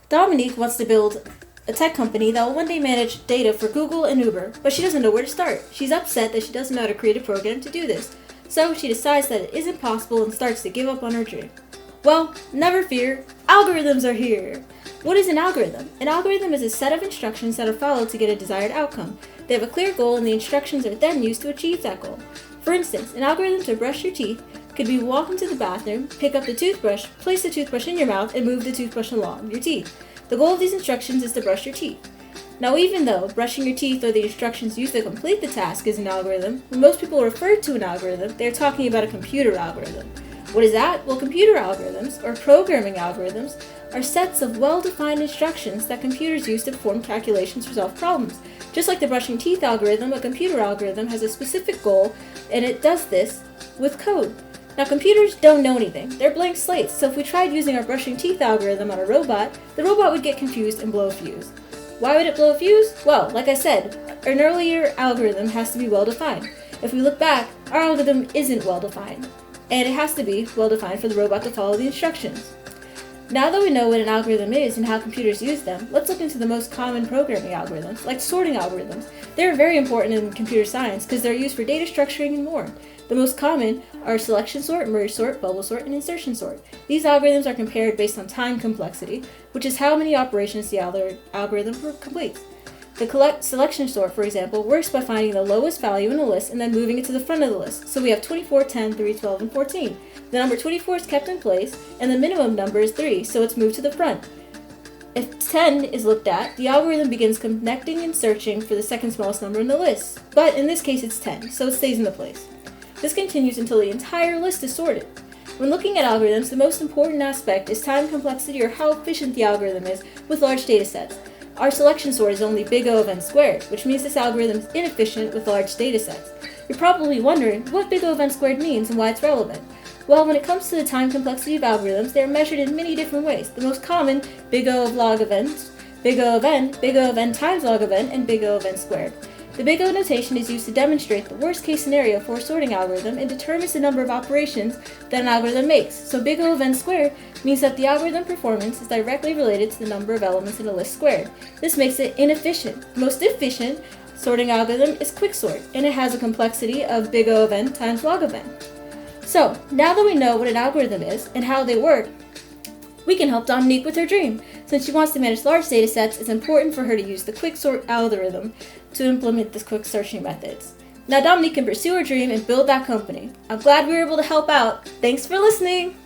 Dominique wants to build a tech company that will one day manage data for Google and Uber, but she doesn't know where to start. She's upset that she doesn't know how to create a program to do this, so she decides that it isn't possible and starts to give up on her dream. Well, never fear, algorithms are here! What is an algorithm? An algorithm is a set of instructions that are followed to get a desired outcome. They have a clear goal and the instructions are then used to achieve that goal. For instance, an algorithm to brush your teeth could be walk into the bathroom, pick up the toothbrush, place the toothbrush in your mouth, and move the toothbrush along your teeth. The goal of these instructions is to brush your teeth. Now, even though brushing your teeth or the instructions used to complete the task is an algorithm, when most people refer to an algorithm, they're talking about a computer algorithm. What is that? Well, computer algorithms, or programming algorithms, are sets of well-defined instructions that computers use to perform calculations or solve problems. Just like the brushing teeth algorithm, a computer algorithm has a specific goal, and it does this with code. Now, computers don't know anything. They're blank slates, so if we tried using our brushing teeth algorithm on a robot, the robot would get confused and blow a fuse. Why would it blow a fuse? Well, like I said, an earlier algorithm has to be well-defined. If we look back, our algorithm isn't well-defined, and it has to be well-defined for the robot to follow the instructions. Now that we know what an algorithm is and how computers use them, let's look into the most common programming algorithms, like sorting algorithms. They're very important in computer science because they're used for data structuring and more. The most common are selection sort, merge sort, bubble sort, and insertion sort. These algorithms are compared based on time complexity, which is how many operations the algorithm completes. The selection sort, for example, works by finding the lowest value in a list and then moving it to the front of the list. So we have 24, 10, 3, 12, and 14. The number 24 is kept in place, and the minimum number is 3, so it's moved to the front. If 10 is looked at, the algorithm begins connecting and searching for the second smallest number in the list. But in this case, it's 10, so it stays in the place. This continues until the entire list is sorted. When looking at algorithms, the most important aspect is time complexity, or how efficient the algorithm is with large data sets. Our selection sort is only big O of n squared, which means this algorithm is inefficient with large data sets. You're probably wondering what big O of n squared means and why it's relevant. Well, when it comes to the time complexity of algorithms, they are measured in many different ways. The most common, big O of log of n, big O of n times log of n, and big O of n squared. The big O notation is used to demonstrate the worst case scenario for a sorting algorithm and determines the number of operations that an algorithm makes. So big O of n squared means that the algorithm performance is directly related to the number of elements in a list squared. This makes it inefficient. The most efficient sorting algorithm is quicksort, and it has a complexity of big O of n times log of n. So, now that we know what an algorithm is and how they work, we can help Dominique with her dream. Since she wants to manage large data sets, it's important for her to use the quicksort algorithm to implement the quick searching methods. Now Dominique can pursue her dream and build that company. I'm glad we were able to help out. Thanks for listening!